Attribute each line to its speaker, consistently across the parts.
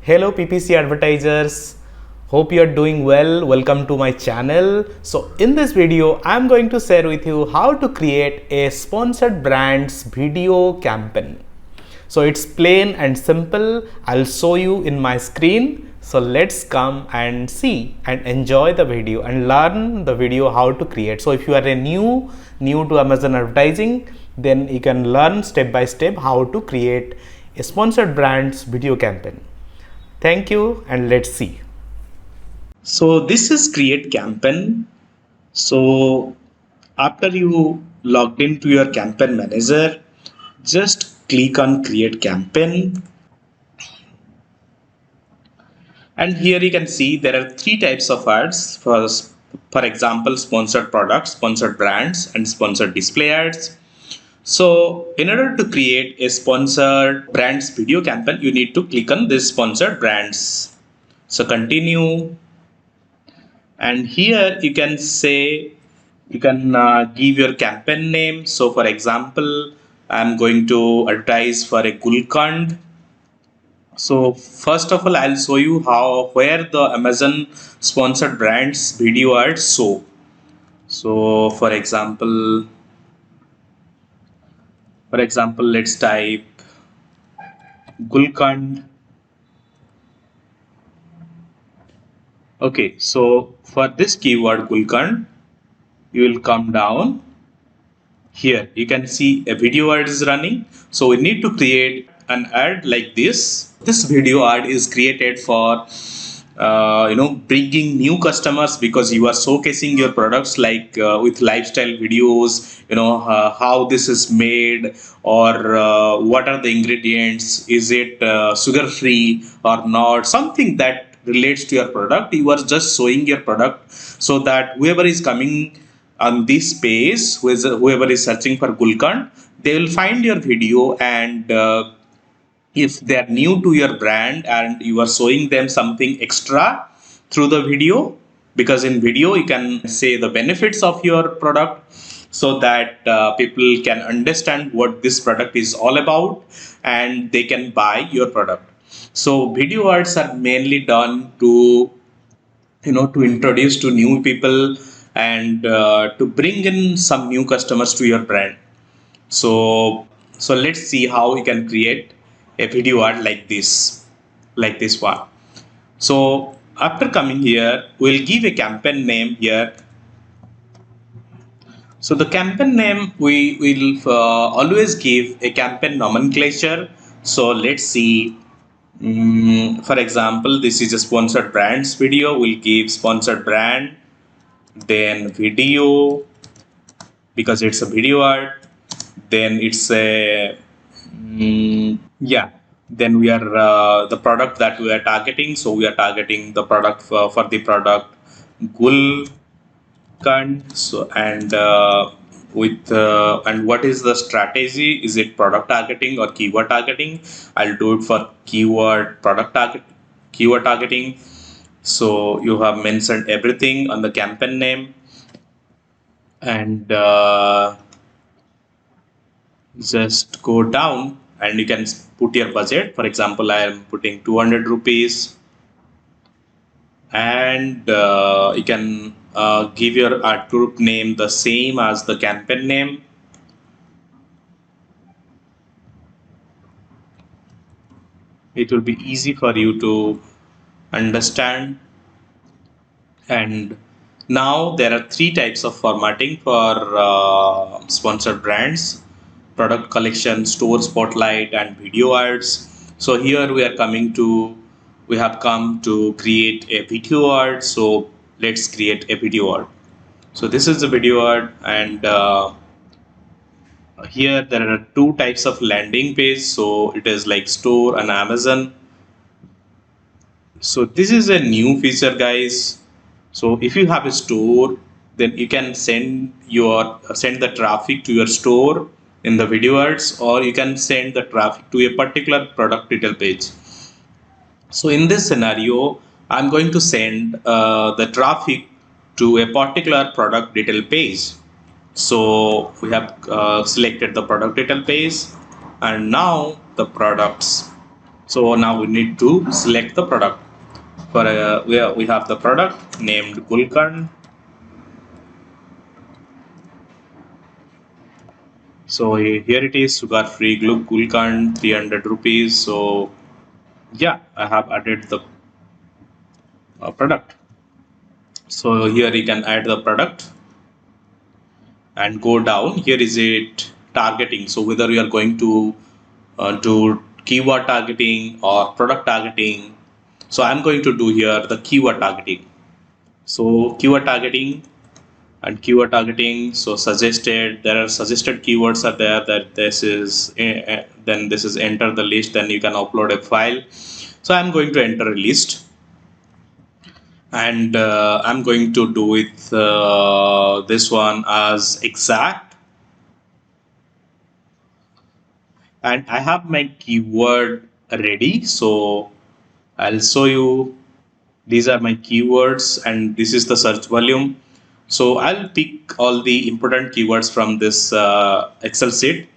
Speaker 1: Hello PPC advertisers, hope you are doing well. Welcome to my channel. So in this video I'm going to share with you how to create a sponsored brands video campaign. So it's plain and simple. I'll show you in my screen. So let's come and see and enjoy the video and learn the video how to create. So if you are a new to Amazon advertising, then you can learn step by step how to create a sponsored brands video campaign. Thank you and let's see.
Speaker 2: So this is create campaign. So after you logged into your campaign manager, just click on create campaign. And here you can see there are three types of ads. For example, sponsored products, sponsored brands, and sponsored display ads. So in order to create a sponsored brands video campaign, you need to click on this sponsored brands. So continue. And here you can say, you can give your campaign name. So for example, I'm going to advertise for a Gulkand. So first of all, I'll show you where the Amazon sponsored brands video ads show. So for example, let's type Gulkand. Okay, so for this keyword Gulkand, you will come down here. You can see a video ad is running. So we need to create an ad like this. This video ad is created for bringing new customers, because you are showcasing your products like with lifestyle videos, how this is made, or what are the ingredients, is it sugar free or not, something that relates to your product. You are just showing your product so that whoever is coming on this page, whoever is searching for Gulkand, they will find your video. And if they are new to your brand and you are showing them something extra through the video, because in video you can say the benefits of your product, so that people can understand what this product is all about and they can buy your product. So video ads are mainly done to to introduce to new people and to bring in some new customers to your brand. So let's see how we can create a video ad like this one. So after coming here, we'll give a campaign name here. So the campaign name, we will always give a campaign nomenclature. So let's see. For example, this is a sponsored brands video. We'll give sponsored brand, then video, because it's a video ad. Then it's a then we are the product that we are targeting. So we are targeting the product for the product Gulkand. So and and what is the strategy? Is it product targeting or keyword targeting? I'll do it for keyword targeting. So you have mentioned everything on the campaign name, and just go down and you can put your budget. For example, I am putting 200 rupees, and you can give your art group name the same as the campaign name. It will be easy for you to understand. And now there are three types of formatting for sponsored brands: product collection, store spotlight, and video ads. So here we have come to create a video ad. So let's create a video ad. So this is the video ad, and here there are two types of landing page. So it is like store and Amazon. So this is a new feature, guys. So if you have a store, then you can send the traffic to your store in the video ads, or you can send the traffic to a particular product detail page. So in this scenario, I'm going to send the traffic to a particular product detail page. So we have selected the product detail page, and now the products. So now we need to select the product. For we have the product named Gulkan. So here it is, sugar free Gulkan, 300 rupees. So yeah, I have added the product. So here you can add the product and go down. Here is it targeting. So whether you are going to do keyword targeting or product targeting. So I'm going to do here the keyword targeting. So keyword targeting and keyword targeting. So suggested, there are suggested keywords are there, that this is then this is enter the list, then you can upload a file. So I'm going to enter a list, and I'm going to do with this one as exact, and I have my keyword ready. So I'll show you, these are my keywords and this is the search volume. So I'll pick all the important keywords from this Excel sheet.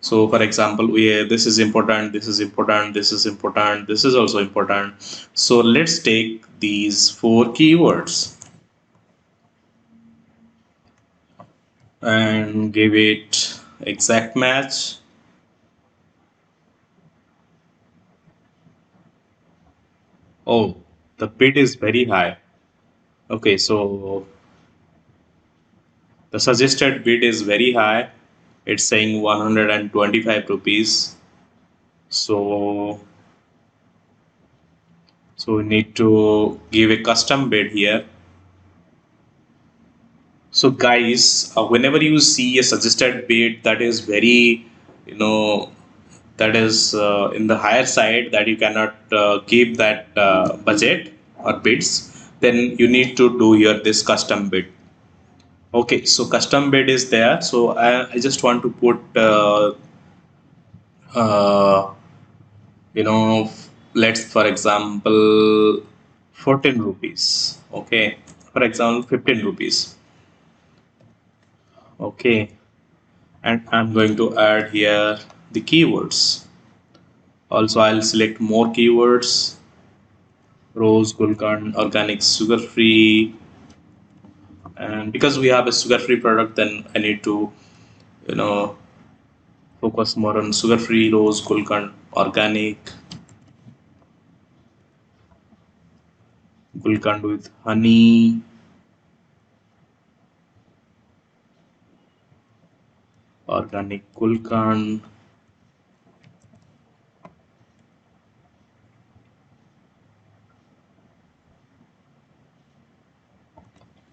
Speaker 2: So for example, this is important, this is important, this is important, this is also important. So let's take these 4 keywords and give it exact match. Oh, the bid is very high. Okay, so the suggested bid is very high. It's saying 125 rupees. So we need to give a custom bid here. So guys, whenever you see a suggested bid that is very, you know, that is in the higher side, that you cannot keep that budget or bids, then you need to do here this custom bid. Okay, so custom bid is there. So I just want to put uh, you know, let's for example 14 rupees. Okay, for example 15 rupees. Okay, and I'm going to add here the keywords. Also I'll select more keywords: rose, gulkan, organic, sugar free. And because we have a sugar free product, then I need to, you know, focus more on sugar free, rose, gulkan, organic, gulkan with honey, organic gulkan,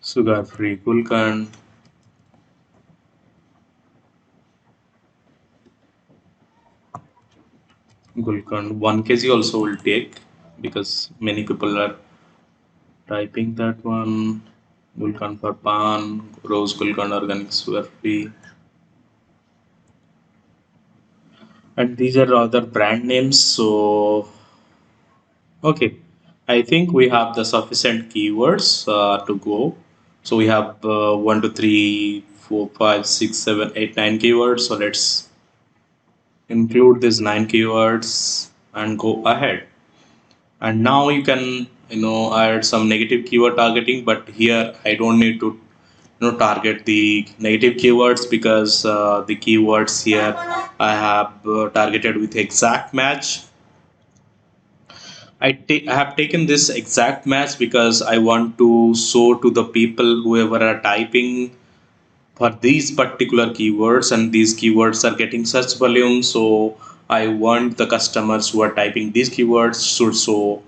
Speaker 2: sugar free gulkan, gulkan 1 kg also will take, because many people are typing that one. Gulkan for pan, rose gulkan, organic, sugar free. And these are other brand names. So okay, I think we have the sufficient keywords to go. So we have 1 2 3 4 5 6 7 8 9 keywords. So let's include these 9 keywords and go ahead. And now you can, you know, add some negative keyword targeting, but here I don't need to, you know, target the negative keywords, because the keywords here I have targeted with exact match. I have taken this exact match because I want to show to the people whoever are typing for these particular keywords, and these keywords are getting search volume. So I want the customers who are typing these keywords should show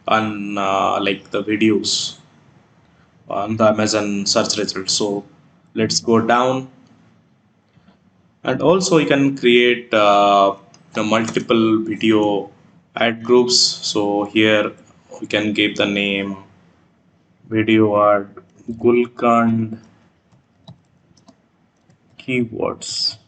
Speaker 2: on like the videos on the Amazon search results. So let's go down, and also you can create multiple video ad groups. So here we can give the name video ad Gulkand keywords.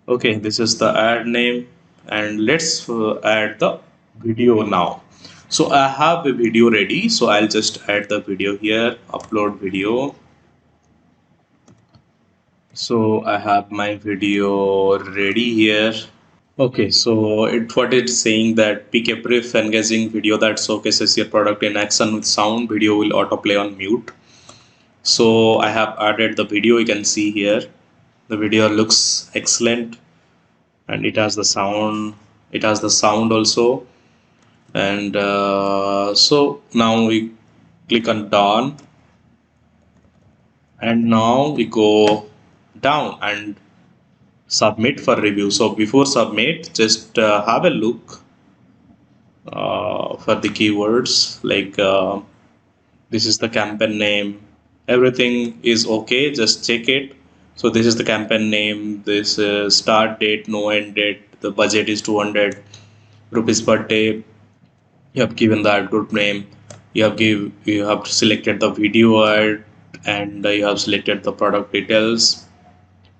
Speaker 2: Okay, this is the ad name, and let's add the video now. So I have a video ready, so I'll just add the video here, upload video. So I have my video ready here. Okay, so what it's saying that pick a brief, engaging video that showcases your product in action with sound. Video will autoplay on mute. So I have added the video. You can see here. The video looks excellent, and it has the sound. It has the sound also, and so now we click on done, and now we go down and submit for review. So before submit, just have a look for the keywords, like this is the campaign name, everything is okay, just check it. So this is the campaign name, this start date, no end date, the budget is 200 rupees per day. You have given that group name, you have selected the video ad, and you have selected the product details,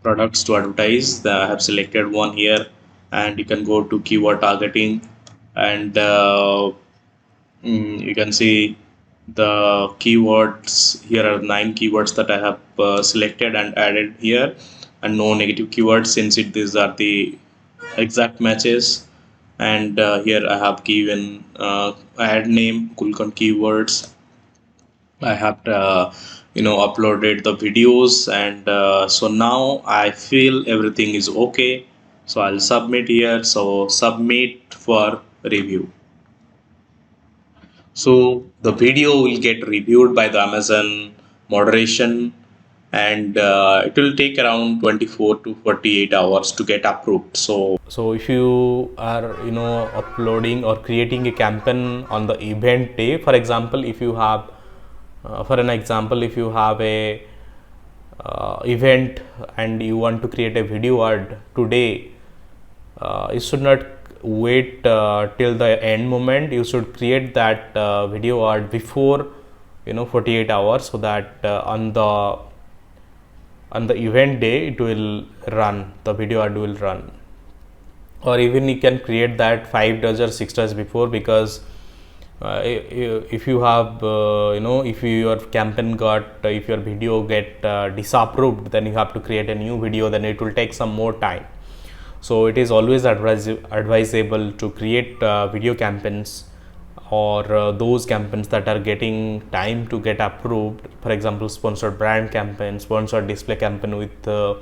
Speaker 2: products to advertise. I have selected one here, and you can go to keyword targeting, and you can see the keywords. Here are 9 keywords that I have selected and added here, and no negative keywords, since these are the exact matches. And here I have given ad name, click on keywords. I have uploaded the videos, and so now I feel everything is okay. So I'll submit here. So submit for review. So the video will get reviewed by the Amazon moderation, and it will take around 24 to 48 hours to get approved.
Speaker 1: So if you are uploading or creating a campaign on the event day, for example, if you have if you have a event and you want to create a video ad today, you should not wait till the end moment. You should create that video ad before 48 hours, so that on the event day it will run, the video ad will run. Or even you can create that 5 days or 6 days before, because if you have if your campaign got if your video get disapproved, then you have to create a new video, then it will take some more time. So it is always advisable to create video campaigns, or those campaigns that are getting time to get approved. For example, sponsored brand campaign, sponsored display campaign with the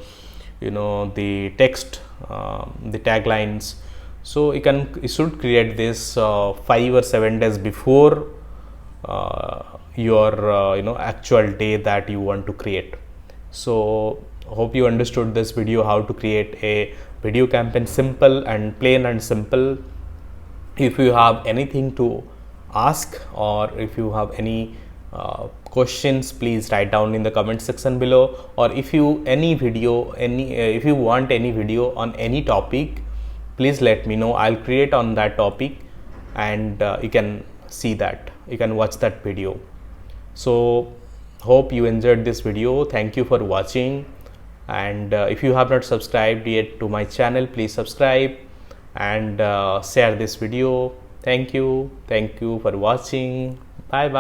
Speaker 1: text, the taglines. So you should create this 5 or 7 days before your actual day that you want to create. So hope you understood this video, how to create a video campaign, simple and plain and simple. If you have anything to ask, or if you have any questions, please write down in the comment section below. Or if you want any video on any topic, please let me know. I'll create on that topic, and you can see that, you can watch that video. So hope you enjoyed this video. Thank you for watching, and if you have not subscribed yet to my channel, please subscribe and share this video. Thank you for watching. Bye bye.